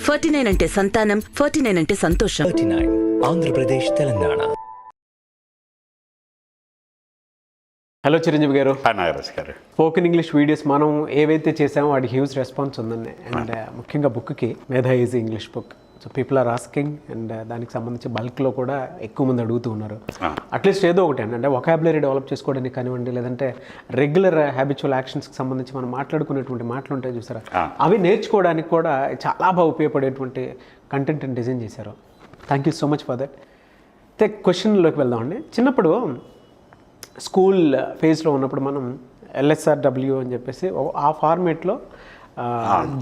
49 అంటే సంతానం, 49 అంటే సంతోషం. 39 ఆంధ్రప్రదేశ్, తెలంగాణ. హలో చిరంజీవి గారు. నాగరాజ్ గారు. స్పోకెన్ ఇంగ్లీష్ వీడియోస్ మనం ఏవైతే చేసామో వాటి హ్యూజ్ రెస్పాన్స్ ఉందండి. అండ్ ముఖ్యంగా బుక్కి Medha easy English book. So people are asking and దానికి సంబంధించి బల్క్లో కూడా ఎక్కువ మంది అడుగుతూ ఉన్నారు. అట్లీస్ట్ ఏదో ఒకటి అంటే వొకాబులరీ డెవలప్ చేసుకోవడానికి కానివ్వండి, లేదంటే రెగ్యులర్ హ్యాబిచువల్ యాక్షన్స్కి సంబంధించి మనం మాట్లాడుకునేటువంటి మాటలు ఉంటాయి చూసారా, అవి నేర్చుకోవడానికి కూడా చాలా బాగా ఉపయోగపడేటువంటి కంటెంట్ డిజైన్ చేశారు. Thank you so much for that. అయితే క్వశ్చన్లోకి వెళ్దామండి. చిన్నప్పుడు స్కూల్ ఫేజ్లో ఉన్నప్పుడు మనం LSRW అని చెప్పేసి ఆ ఫార్మేట్లో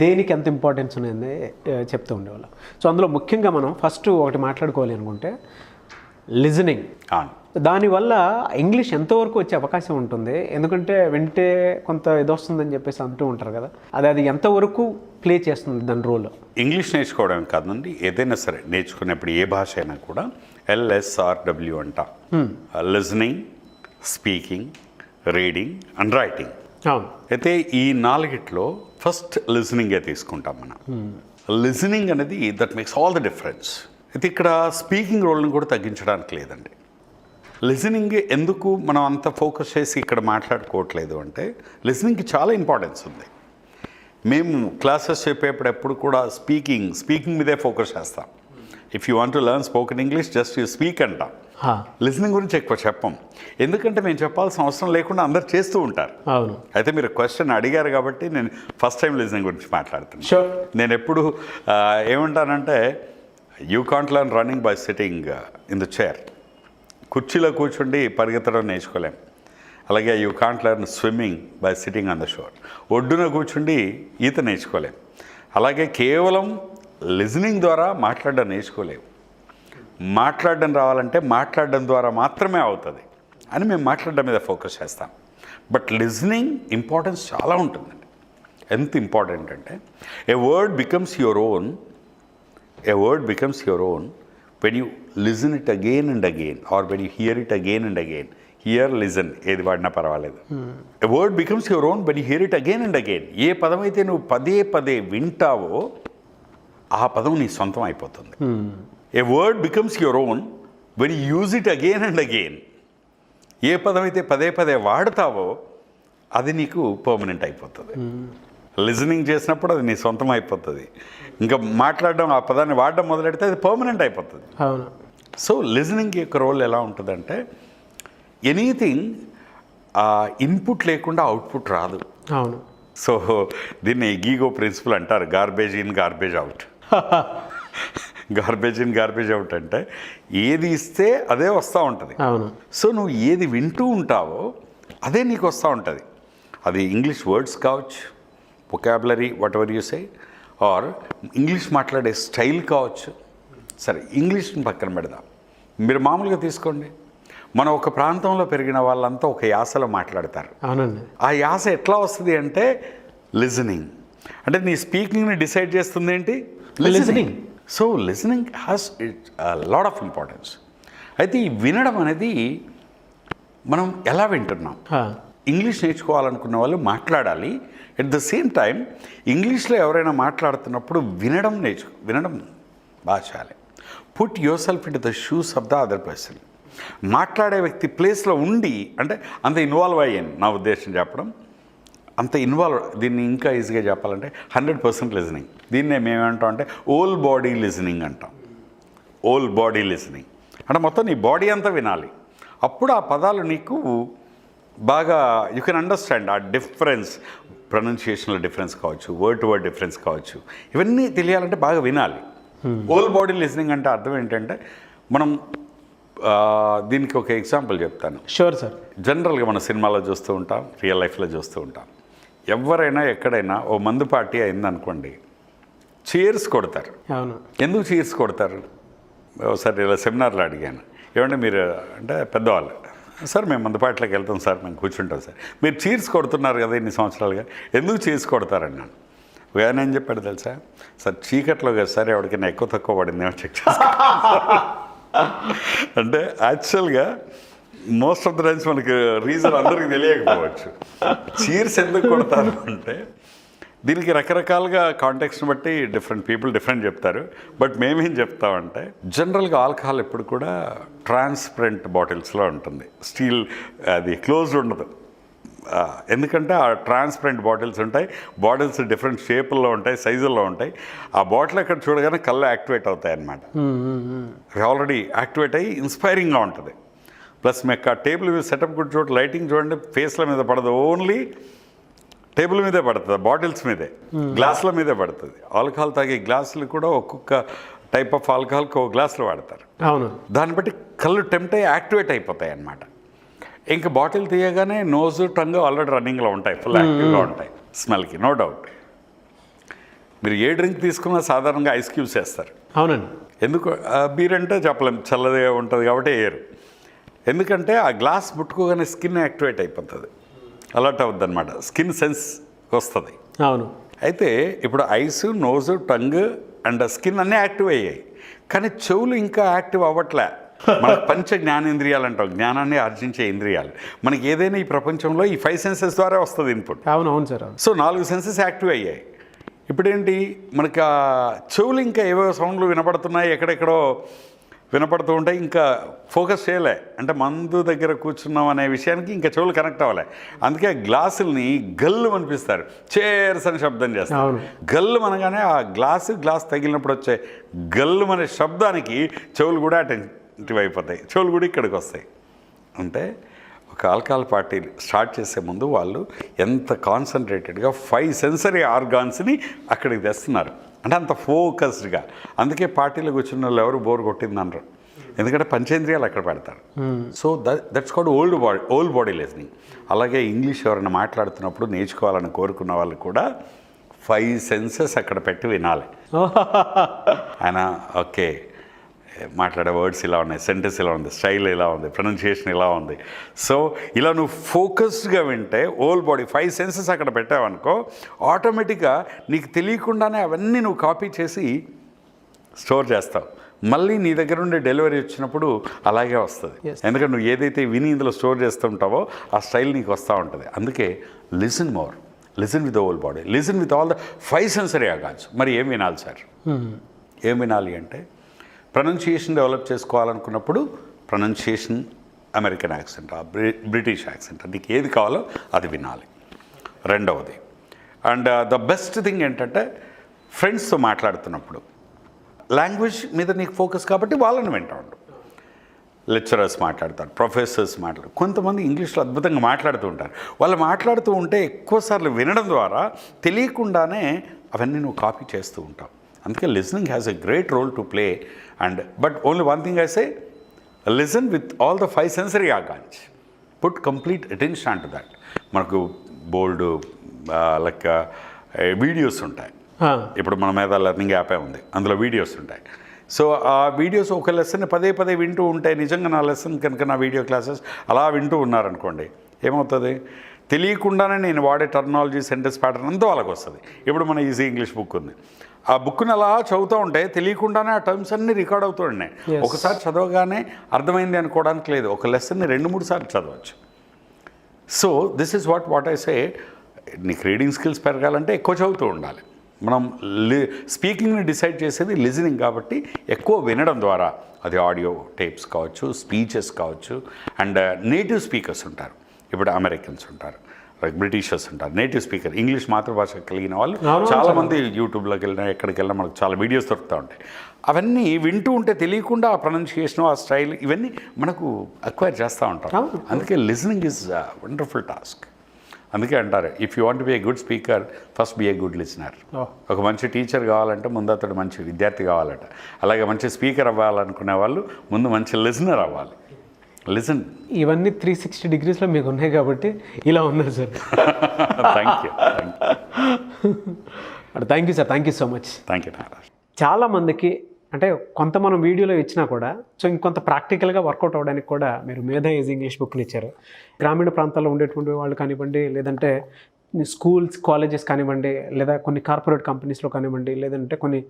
దేనికి ఎంత ఇంపార్టెన్స్ ఉన్నది చెప్తూ ఉండేవాళ్ళం. సో అందులో ముఖ్యంగా మనం ఫస్ట్ ఒకటి మాట్లాడుకోవాలి అనుకుంటే లిజనింగ్. దానివల్ల ఇంగ్లీష్ ఎంతవరకు వచ్చే అవకాశం ఉంటుంది? ఎందుకంటే వింటే కొంత ఇది వస్తుందని చెప్పేసి అంటూ ఉంటారు కదా, అది ఎంతవరకు ప్లే చేస్తుంది దాని రోల్? ఇంగ్లీష్ నేర్చుకోవడం కాదండి, ఏదైనా సరే నేర్చుకునేప్పుడు ఏ భాష అయినా కూడా LSRW అంట. Listening, speaking, reading and writing. అయితే ఈ నాలుగిట్లో ఫస్ట్ లిజనింగే తీసుకుంటాం మనం. లిజనింగ్ అనేది that makes all the difference. అయితే ఇక్కడ స్పీకింగ్ రోల్ని కూడా తగ్గించడానికి లేదండి. లిజనింగ్ ఎందుకు మనం అంత ఫోకస్ చేసి ఇక్కడ మాట్లాడుకోవట్లేదు అంటే లిజనింగ్కి చాలా ఇంపార్టెన్స్ ఉంది. మేము క్లాసెస్ చెప్పేప్పుడు ఎప్పుడు కూడా స్పీకింగ్ మీదే ఫోకస్ చేస్తాం. If you want to learn spoken English just you speak అంటాం. లిజనింగ్ గురించి ఎక్కువ చెప్పం, ఎందుకంటే మేము చెప్పాల్సిన అవసరం లేకుండా అందరు చేస్తూ ఉంటారు. అవును. అయితే మీరు క్వశ్చన్ అడిగారు కాబట్టి నేను ఫస్ట్ టైం లిజనింగ్ గురించి మాట్లాడుతున్నాను. నేను ఎప్పుడు ఏమంటానంటే you can't learn running by sitting in the chair. కుర్చీలో కూర్చుండి పరిగెత్తడం నేర్చుకోలేం. అలాగే you can't learn swimming by sitting on the shore. ఒడ్డున కూర్చుండి ఈత నేర్చుకోలేం. అలాగే కేవలం లిజనింగ్ ద్వారా మాట్లాడడం నేర్చుకోలేము. మాట్లాడడం రావాలంటే మాట్లాడడం ద్వారా మాత్రమే అవుతుంది అని మేము మాట్లాడడం మీద ఫోకస్ చేస్తాం. బట్ లిజనింగ్ ఇంపార్టెన్స్ చాలా ఉంటుందండి. ఎంత ఇంపార్టెంట్ అంటే a word becomes your own when you listen it again and again or when you hear it again and again. Listen ఏది వాడినా పర్వాలేదు. A word becomes your own when you hear it again and again. ఏ పదం అయితే నువ్వు పదే పదే వింటావో ఆ పదం నీ సొంతం అయిపోతుంది. A word becomes your own when you use it again and again. ఏ పదం అయితే పదే పదే వాడతావో అది నీకు పర్మనెంట్ అయిపోతుంది. లిజనింగ్ చేసినప్పుడు అది నీ సొంతం అయిపోతుంది. ఇంకా మాట్లాడడం, ఆ పదాన్ని వాడడం మొదలెడితే అది పర్మనెంట్ అయిపోతుంది. సో లిజనింగ్ యొక్క రోల్ ఎలా ఉంటుందంటే ఎనీథింగ్ ఇన్పుట్ లేకుండా అవుట్పుట్ రాదు. అవును. సో దీన్ని గీగో ప్రిన్సిపల్ అంటారు. Garbage in garbage out. Garbage in garbage out అంటే ఏది ఇస్తే అదే వస్తూ ఉంటుంది. సో నువ్వు ఏది వింటూ ఉంటావో అదే నీకు వస్తూ ఉంటుంది. అది ఇంగ్లీష్ వర్డ్స్ కావచ్చు, vocabulary whatever you say, or English మాట్లాడే స్టైల్ కావచ్చు. సరే, ఇంగ్లీష్ని పక్కన పెడదాం. మీరు మామూలుగా తీసుకోండి, మనం ఒక ప్రాంతంలో పెరిగిన వాళ్ళంతా ఒక యాసలో మాట్లాడతారు. ఆ యాస ఎట్లా వస్తుంది అంటే లిజనింగ్. అంటే నీ స్పీకింగ్ని డిసైడ్ చేస్తుంది ఏంటి? Listening. So listening has lot of importance. అయితే ఈ వినడం అనేది మనం ఎలా వింటున్నాం. ఇంగ్లీష్ నేర్చుకోవాలనుకున్న వాళ్ళు మాట్లాడాలి. ఎట్ ద సేమ్ టైం ఇంగ్లీష్లో ఎవరైనా మాట్లాడుతున్నప్పుడు వినడం బాగా చేయాలి. Put your self in to the shoes of the other person. మాట్లాడే వ్యక్తి ప్లేస్లో ఉండి, అంటే అంత ఇన్వాల్వ్ అయ్యాను నా ఉద్దేశం చెప్పడం. అంత ఇన్వాల్వ్, దీన్ని ఇంకా ఈజీగా చెప్పాలంటే 100% లిజనింగ్. దీన్నే మేమేమంటాం అంటే ఓల్ బాడీ లిజనింగ్ అంటాం. ఓల్ బాడీ లిజనింగ్ అంటే మొత్తం నీ బాడీ అంతా వినాలి. అప్పుడు ఆ పదాలు నీకు బాగా యూ కెన్ అండర్స్టాండ్. ఆ డిఫరెన్స్, ప్రొనౌన్సియేషన్లో డిఫరెన్స్ కావచ్చు, వర్డ్ టు వర్డ్ డిఫరెన్స్ కావచ్చు, ఇవన్నీ తెలియాలంటే బాగా వినాలి. ఓల్ బాడీ లిజనింగ్ అంటే అర్థం ఏంటంటే మనం దీనికి ఒక ఎగ్జాంపుల్ చెప్తాను. Sure sir. జనరల్గా మన సినిమాలో చూస్తూ ఉంటాం, రియల్ లైఫ్లో చూస్తూ ఉంటాం. ఎవరైనా ఎక్కడైనా ఓ మందు పార్టీ అయిందనుకోండి, చీర్స్ కొడతారు. అవును. ఎందుకు చీర్స్ కొడతారు? ఒకసారి ఇలా సెమినార్లో అడిగాను, ఏమంటే మీరు అంటే పెద్దవాళ్ళు, సార్ మేము మందు పార్టీలోకి వెళ్తాం సార్, మేము కూర్చుంటాం సార్, మీరు చీర్స్ కొడుతున్నారు కదా ఇన్ని సంవత్సరాలుగా, ఎందుకు చీర్స్ కొడతారన్నాను. ఆయన ఏం చెప్పాడు తెలుసా? సార్ చీకట్లో కదా సార్, ఎవరికైనా ఎక్కువ తక్కువ పడిందేమో చెక్ చేస్తా. అంటే యాక్చువల్గా మోస్ట్ ఆఫ్ ద టైమ్స్ మనకి రీజన్ అందరికీ తెలియకపోవచ్చు. చీర్స్ ఎందుకు కొడతారు అంటే దీనికి రకరకాలుగా కాంటెక్స్ని బట్టి డిఫరెంట్ పీపుల్ డిఫరెంట్ చెప్తారు. బట్ మేమేం చెప్తామంటే జనరల్గా ఆల్కహాల్ ఎప్పుడు కూడా ట్రాన్స్పరెంట్ బాటిల్స్లో ఉంటుంది, స్టీల్ అది క్లోజ్డ్ ఉండదు. ఎందుకంటే ఆ ట్రాన్స్పరెంట్ బాటిల్స్ ఉంటాయి, బాటిల్స్ డిఫరెంట్ షేపుల్లో ఉంటాయి, సైజుల్లో ఉంటాయి. ఆ బాటిల్ అక్కడ చూడగానే కళ్ళు యాక్టివేట్ అవుతాయి అన్నమాట. అవి ఆల్రెడీ యాక్టివేట్ అయ్యి ఇన్స్పైరింగ్గా ఉంటుంది. ప్లస్ మీకు ఆ టేబుల్ సెటప్ కూడా చూడండి, లైటింగ్ చూడండి, ఫేస్ల మీద పడదు, ఓన్లీ టేబుల్ మీదే పడుతుంది, బాటిల్స్ మీదే, గ్లాసుల మీదే పడుతుంది. ఆల్కహాల్ తాగే గ్లాసులు కూడా ఒక్కొక్క టైప్ ఆఫ్ ఆల్కహాల్కి ఒక గ్లాసులు వాడతారు. అవును, దాన్ని బట్టి కళ్ళు టెంప్ట్ అయ్యి యాక్టివేట్ అయిపోతాయి అన్నమాట. ఇంకా బాటిల్ తీయగానే నోజు టంగ్ ఆల్రెడీ రన్నింగ్లో ఉంటాయి, ఫుల్ యాక్టివ్గా ఉంటాయి స్మెల్కి, నో డౌట్. మీరు ఏ డ్రింక్ తీసుకున్నా సాధారణంగా ఐస్ క్యూబ్స్ వేస్తారు. అవునండి. ఎందుకు? బీర్ అంటే చెప్పలేం, చల్లదిగా ఉంటుంది కాబట్టి వేయరు. ఎందుకంటే ఆ గ్లాస్ ముట్టుకోగానే స్కిన్ యాక్టివేట్ అయిపోతుంది, అలర్ట్ అవుద్ది అనమాట, స్కిన్ సెన్స్ వస్తుంది. అవును. అయితే ఇప్పుడు ice, nose, tongue and skin అన్నీ యాక్టివ్ అయ్యాయి, కానీ చెవులు ఇంకా యాక్టివ్ అవ్వట్లే. మనకు పంచ జ్ఞానేంద్రియాలు అంటాం, జ్ఞానాన్ని ఆర్జించే ఇంద్రియాలు. మనకి ఏదైనా ఈ ప్రపంచంలో ఈ 5 సెన్సెస్ ద్వారా వస్తుంది ఇన్పుట్. అవును అవును సార్. సో 4 సెన్సెస్ యాక్టివ్ అయ్యాయి. ఇప్పుడేంటి, మనకి ఆ చెవులు ఇంకా ఏవో సౌండ్లు వినపడుతున్నాయి, ఎక్కడెక్కడో వినపడుతూ ఉంటాయి, ఇంకా ఫోకస్ చేయలే. అంటే మందు దగ్గర కూర్చున్నాం అనే విషయానికి ఇంకా చెవులు కనెక్ట్ అవ్వలే. అందుకే గ్లాసుల్ని గల్లు అనిపిస్తారు, చేర్స్ అని శబ్దం చేస్తారు. గల్లు అనగానే ఆ గ్లాస్ తగిలినప్పుడు వచ్చే గల్లు అనే శబ్దానికి చెవులు కూడా అటెంటివ్ అయిపోతాయి, చెవులు కూడా ఇక్కడికి వస్తాయి. అంటే ఒక ఆల్కహాల్ పార్టీ స్టార్ట్ చేసే ముందు వాళ్ళు ఎంత కాన్సన్ట్రేటెడ్గా 5 సెన్సరీ ఆర్గాన్స్ని అక్కడికి తెస్తున్నారు, అంటే అంత ఫోకస్డ్గా. అందుకే పార్టీలో కూర్చున్న వాళ్ళు ఎవరు బోర్ కొట్టింది అనరు, ఎందుకంటే పంచేంద్రియాలు అక్కడ పెడతారు. So that's called old body listening. అలాగే ఇంగ్లీష్ ఎవరైనా మాట్లాడుతున్నప్పుడు నేర్చుకోవాలని కోరుకున్న వాళ్ళు కూడా 5 సెన్సెస్ అక్కడ పెట్టి వినాలి. ఆయన ఓకే మాట్లాడే వర్డ్స్ ఇలా ఉన్నాయి, సెంటెన్స్ ఇలా ఉంది, స్టైల్ ఇలా ఉంది, ప్రొనౌన్సియేషన్ ఇలా ఉంది. సో ఇలా నువ్వు ఫోకస్డ్గా వింటే ఓల్ బాడీ 5 సెన్సెస్ అక్కడ పెట్టావనుకో, ఆటోమేటిక్గా నీకు తెలియకుండానే అవన్నీ నువ్వు కాపీ చేసి స్టోర్ చేస్తావు. మళ్ళీ నీ దగ్గర ఉండే డెలివరీ వచ్చినప్పుడు అలాగే వస్తుంది, ఎందుకంటే నువ్వు ఏదైతే విని ఇందులో స్టోర్ చేస్తుంటావో ఆ స్టైల్ నీకు వస్తూ ఉంటుంది. అందుకే listen more, listen with whole body, listen with all the 5 sensory organs. మరి ఏం వినాలి సార్? ఏం వినాలి అంటే ప్రొనౌన్సియేషన్ డెవలప్ చేసుకోవాలనుకున్నప్పుడు pronunciation American accent, British accent, నీకు ఏది కావాలో అది వినాలి. రెండవది అండ్ ద బెస్ట్ థింగ్ ఏంటంటే ఫ్రెండ్స్తో మాట్లాడుతున్నప్పుడు లాంగ్వేజ్ మీద నీకు ఫోకస్ కాబట్టి వాళ్ళని వింటా ఉండు. లెక్చరర్స్ మాట్లాడతారు, ప్రొఫెసర్స్ మాట్లాడతారు, కొంతమంది ఇంగ్లీష్లో అద్భుతంగా మాట్లాడుతూ ఉంటారు. వాళ్ళు మాట్లాడుతూ ఉంటే ఎక్కువసార్లు వినడం ద్వారా తెలియకుండానే అవన్నీ నువ్వు కాపీ చేస్తూ ఉంటావు. అందుకే listening has a great role to play. And but only one thing I say, listen with all the 5 sensory organs, put complete attention అంటు దట్. మనకు బోల్డ్ లైక్ వీడియోస్ ఉంటాయి. ఇప్పుడు మన మీద లెర్నింగ్ యాపే ఉంది, అందులో వీడియోస్ ఉంటాయి. సో ఆ వీడియోస్ ఒక లెసన్ పదే వింటూ ఉంటాయి. నిజంగా నా లెసన్ కనుక నా వీడియో క్లాసెస్ అలా వింటూ ఉన్నారనుకోండి, ఏమవుతుంది, తెలియకుండానే నేను వాడే టర్మినాలజీ, సెంటెన్స్ ప్యాటర్న్ అంతా వాళ్ళకి వస్తుంది. ఇప్పుడు మన ఈజీ ఇంగ్లీష్ బుక్ ఉంది, ఆ బుక్ని అలా చదువుతూ ఉంటే తెలియకుండానే ఆ టర్మ్స్ అన్నీ రికార్డ్ అవుతూ ఉన్నాయి. ఒకసారి చదవగానే అర్థమైంది అనుకోవడానికి లేదు, ఒక లెసన్ని 2-3 సార్లు చదవచ్చు. So this is what I say, నీకు రీడింగ్ స్కిల్స్ పెరగాలంటే ఎక్కువ చదువుతూ ఉండాలి. మనం స్పీకింగ్ని డిసైడ్ చేసేది లిజనింగ్ కాబట్టి ఎక్కువ వినడం ద్వారా, అది ఆడియో టేప్స్ కావచ్చు, స్పీచెస్ కావచ్చు. అండ్ నేటివ్ స్పీకర్స్ ఉంటారు, ఇప్పుడు అమెరికన్స్ ఉంటారు, లైక్ బ్రిటిషర్స్ ఉంటారు, నేటివ్ స్పీకర్, ఇంగ్లీష్ మాతృభాష కలిగిన వాళ్ళు చాలామంది యూట్యూబ్లోకి వెళ్ళినా ఎక్కడికి వెళ్ళినా మనకు చాలా వీడియోస్ దొరుకుతూ ఉంటాయి. అవన్నీ వింటూ ఉంటే తెలియకుండా ఆ ప్రొనౌన్సియేషన్, ఆ స్టైల్ ఇవన్నీ మనకు అక్వైర్ చేస్తూ ఉంటాం. అందుకే లిజనింగ్ ఈజ్ వండర్ఫుల్ టాస్క్. అందుకే అంటారు, if you want be a good speaker first be a good listener. ఒక మంచి టీచర్ కావాలంటే ముందు అతడు మంచి విద్యార్థి కావాలట. అలాగే మంచి స్పీకర్ అవ్వాలనుకునే వాళ్ళు ముందు మంచి లిజనర్ అవ్వాలి. లిజన్. ఇవన్నీ 360 డిగ్రీస్లో మీకు ఉన్నాయి కాబట్టి ఇలా ఉన్నారు sir. Thank you sir, thank you so much. Thank you. చాలామందికి అంటే కొంత మనం వీడియోలో ఇచ్చినా కూడా సో ఇంకొంత ప్రాక్టికల్గా వర్కౌట్ అవ్వడానికి కూడా మీరు మేధా ఈజీ ఇంగ్లీష్ బుక్ని ఇచ్చారు. గ్రామీణ ప్రాంతాల్లో ఉండేటువంటి వాళ్ళు కానివ్వండి, లేదంటే స్కూల్స్, కాలేజెస్ కానివ్వండి, లేదా కొన్ని కార్పొరేట్ కంపెనీస్లో కానివ్వండి, లేదంటే కొన్ని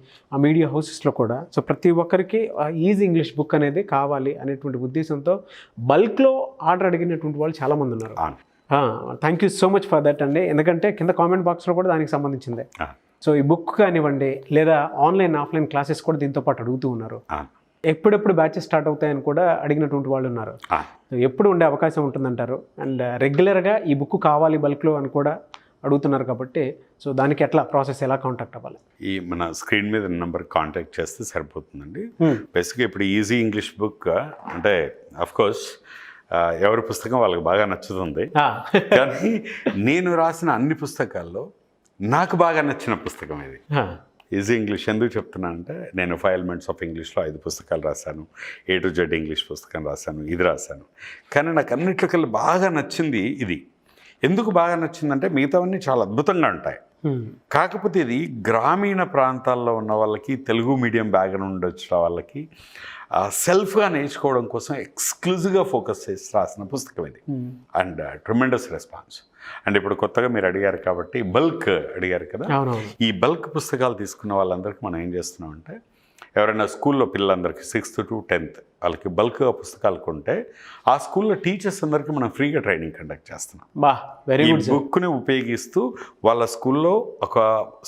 మీడియా హౌసెస్లో కూడా సో ప్రతి ఒక్కరికి ఈజీ ఇంగ్లీష్ బుక్ అనేది కావాలి అనేటువంటి ఉద్దేశంతో బల్క్లో ఆర్డర్ అడిగినటువంటి వాళ్ళు చాలామంది ఉన్నారు. Thank you so much for that అండి. ఎందుకంటే కింద కామెంట్ బాక్స్లో కూడా దానికి సంబంధించిందే. సో ఈ బుక్ కానివ్వండి లేదా ఆన్లైన్ ఆఫ్లైన్ క్లాసెస్ కూడా దీంతో పాటు అడుగుతూ ఉన్నారు. ఎప్పుడెప్పుడు బ్యాచెస్ స్టార్ట్ అవుతాయని కూడా అడిగినటువంటి వాళ్ళు ఉన్నారు. ఎప్పుడు ఉండే అవకాశం ఉంటుందంటారు? అండ్ రెగ్యులర్గా ఈ బుక్ కావాలి బల్క్లో అని కూడా అడుగుతున్నారు కాబట్టి సో దానికి ఎట్లా ప్రాసెస్ ఎలా కాంటాక్ట్ అవ్వాలి? ఈ మన స్క్రీన్ మీద నెంబర్ కాంటాక్ట్ చేస్తే సరిపోతుందండి. బేసిక్గా ఇప్పుడు ఈజీ ఇంగ్లీష్ బుక్ అంటే అఫ్కోర్స్ ఎవరి పుస్తకం వాళ్ళకి బాగా నచ్చుతుంది. కానీ నేను రాసిన అన్ని పుస్తకాల్లో నాకు బాగా నచ్చిన పుస్తకం ఇది ఈజీ ఇంగ్లీష్. ఎందుకు చెప్తున్నా అంటే నేను 5 ఎలిమెంట్స్ ఆఫ్ ఇంగ్లీష్లో 5 పుస్తకాలు రాశాను, A to Z ఇంగ్లీష్ పుస్తకం రాశాను, ఇది రాశాను. కానీ నాకు అన్నిట్లకల్లా బాగా నచ్చింది ఇది. ఎందుకు బాగా నచ్చిందంటే మిగతావన్నీ చాలా అద్భుతంగా ఉంటాయి. కాకపోతే ఇది గ్రామీణ ప్రాంతాల్లో ఉన్న వాళ్ళకి, తెలుగు మీడియం బ్యాక్గ్రౌండ్ వచ్చిన వాళ్ళకి సెల్ఫ్గా నేర్చుకోవడం కోసం ఎక్స్క్లూజివ్గా ఫోకస్ చేసి రాసిన పుస్తకం ఇది. And tremendous response. అండ్ ఇప్పుడు కొత్తగా మీరు అడిగారు కాబట్టి బల్క్ అడిగారు కదా, ఈ బల్క్ పుస్తకాలు తీసుకున్న వాళ్ళందరికీ మనం ఏం చేస్తున్నాం అంటే ఎవరైనా స్కూల్లో పిల్లలందరికీ 6th to 10th వాళ్ళకి బల్క్గా పుస్తకాలు కొంటే ఆ స్కూల్లో టీచర్స్ అందరికీ మనం ఫ్రీగా ట్రైనింగ్ కండక్ట్ చేస్తున్నాం. ఈ బుక్ని ఉపయోగిస్తూ వాళ్ళ స్కూల్లో ఒక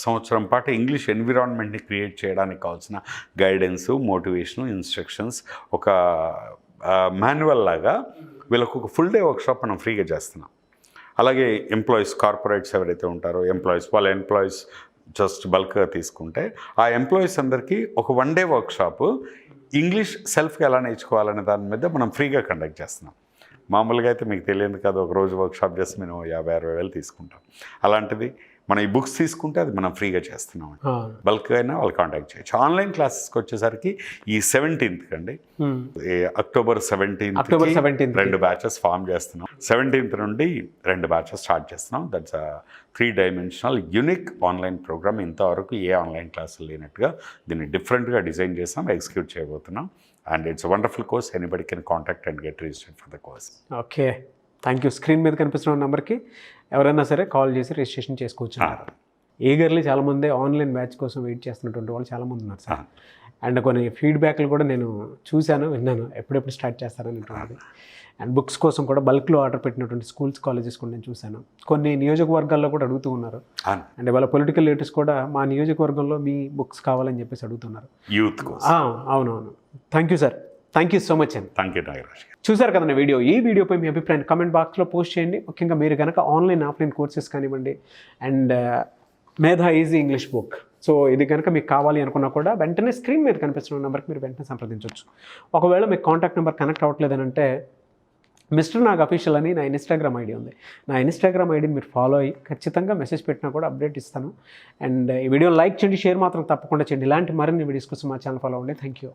సంవత్సరం పాటు ఇంగ్లీష్ ఎన్విరాన్మెంట్ని క్రియేట్ చేయడానికి కావాల్సిన గైడెన్స్, మోటివేషను, ఇన్స్ట్రక్షన్స్, ఒక మాన్యువల్ లాగా వీళ్ళకు ఒక ఫుల్ డే వర్క్షాప్ మనం ఫ్రీగా చేస్తున్నాం. అలాగే ఎంప్లాయీస్, కార్పొరేట్స్ ఎవరైతే ఉంటారో వాళ్ళ ఎంప్లాయీస్ జస్ట్ బల్క్గా తీసుకుంటే ఆ ఎంప్లాయీస్ అందరికీ ఒక 1 day వర్క్షాప్ ఇంగ్లీష్ సెల్ఫ్గా ఎలా నేర్చుకోవాలనే దాని మీద మనం ఫ్రీగా కండక్ట్ చేస్తున్నాం. మామూలుగా అయితే మీకు తెలియదు కదా, ఒక రోజు వర్క్షాప్ చేస్తే మేము 50-60 వేలు తీసుకుంటాం. అలాంటిది మనం ఈ బుక్స్ తీసుకుంటే అది మనం ఫ్రీగా చేస్తున్నాం. బల్క్గా అయినా వాళ్ళు కాంటాక్ట్ చేయొచ్చు. ఆన్లైన్ క్లాసెస్కి వచ్చేసరికి ఈ 17th అండి, అక్టోబర్ 17th 2 బ్యాచెస్ ఫామ్ చేస్తున్నాం. 17th నుండి 2 బ్యాచెస్ స్టార్ట్ చేస్తున్నాం. That's 3-dimensional unique online program. ఇంతవరకు ఏ ఆన్లైన్ క్లాసులు లేనట్టుగా దీన్ని డిఫరెంట్గా డిజైన్ చేసాం, ఎగ్జిక్యూట్ చేయబోతున్నాం. And it's wonderful course. Anybody can contact and get registered for the course. Okay, thank you. Screen మీద కనిపిస్తున్న నెంబర్కి ఎవరైనా సరే కాల్ చేసి రిజిస్ట్రేషన్ చేసుకోవచ్చు. ఈగర్లీ చాలామంది ఆన్లైన్ బ్యాచ్ కోసం వెయిట్ చేస్తున్నటువంటి వాళ్ళు చాలామంది ఉన్నారు సార్. అండ్ కొన్ని ఫీడ్బ్యాక్లు కూడా నేను చూశాను, విన్నాను, ఎప్పుడెప్పుడు స్టార్ట్ చేస్తారనేటువంటిది. అండ్ బుక్స్ కోసం కూడా బల్క్లో ఆర్డర్ పెట్టినటువంటి స్కూల్స్, కాలేజెస్ కూడా నేను చూశాను. కొన్ని నియోజకవర్గాల్లో కూడా అడుగుతూ ఉన్నారు. అండ్ వాళ్ళ పొలిటికల్ లీడర్స్ కూడా మా నియోజకవర్గంలో మీ బుక్స్ కావాలని చెప్పేసి అడుగుతున్నారు. యూత్ అవునవును. Thank you sir, thank you so much అండి. Thank you Nagaraj. చూసారు కదండి వీడియో. ఈ వీడియోపై మీ అభిప్రాయాన్ని కామెంట్ బాక్స్లో పోస్ట్ చేయండి. ముఖ్యంగా మీరు కనుక ఆన్లైన్ ఆఫ్లైన్ కోర్సెస్ కానివ్వండి అండ్ మేధా ఈజీ ఇంగ్లీష్ బుక్, సో ఇది కనుక మీకు కావాలి అనుకున్నా కూడా వెంటనే స్క్రీన్ మీద కనిపిస్తున్న నెంబర్కి మీరు వెంటనే సంప్రదించవచ్చు. ఒకవేళ మీకు కాంటాక్ట్ నెంబర్ కనెక్ట్ అవ్వట్లేదనంటే మిస్టర్ నాగ్ అఫీషియల్ అని నా ఇన్స్టాగ్రామ్ ఐడి ఉంది. నా ఇన్స్టాగ్రామ్ ఐడిని మీరు ఫాలో అయ్యి ఖచ్చితంగా మెసేజ్ పెట్టినా కూడా అప్డేట్ ఇస్తాను. అండ్ ఈ వీడియోని లైక్ చేయండి, షేర్ మాత్రం తప్పకుండా చేయండి. ఇలాంటి మరిన్ని వీడియోస్ కోసం మా ఛానల్ ఫాలో అవ్వండి. Thank you.